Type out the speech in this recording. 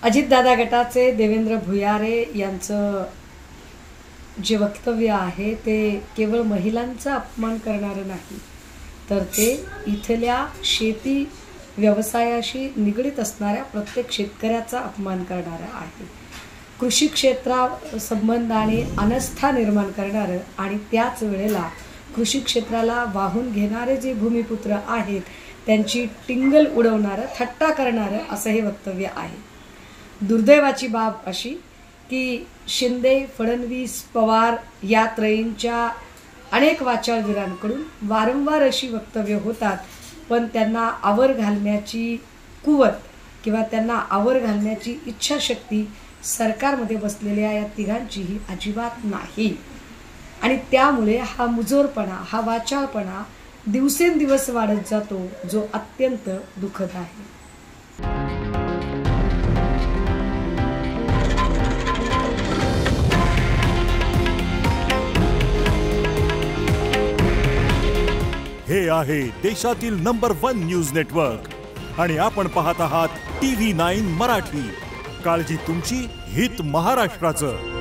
अजितदादा गटाचे देवेंद्र भुयारे यांचं जे वक्तव्य आहे ते केवळ महिलांचा अपमान करणारं नाही, तर ते इथल्या शेती व्यवसायाशी निगडीत असणाऱ्या प्रत्येक शेतकऱ्याचा अपमान करणारं आहे। कृषी क्षेत्रासंबंधाने अनास्था निर्माण करणारं आणि त्याच वेळेला कृषी क्षेत्राला वाहून घेणारे जे भूमिपुत्र आहेत त्यांची टिंगल उडवणारं, थट्टा करणारं असं हे वक्तव्य आहे। दुर्दैवाची बाब अशी की शिंदे, फडणवीस, पवार या त्रयींच्या अनेक वाचाळवीरांकडून वारंवार अशी वक्तव्य होतात, पण त्यांना आवर घालण्याची कुवत किंवा त्यांना आवर घालण्याची इच्छाशक्ती सरकारमध्ये बसलेल्या या तिघांचीही अजिबात नाही। आणि त्यामुळे हा मुजोरपणा, हा वाचाळपणा दिवसेंदिवस वाढत जातो, जो अत्यंत दुःखद आहे। हे आहे देशातील नंबर 1 न्यूज नेटवर्क आणि आपण पाहत आहात TV9 मराठी। काळजी तुमची, हित महाराष्ट्राचं।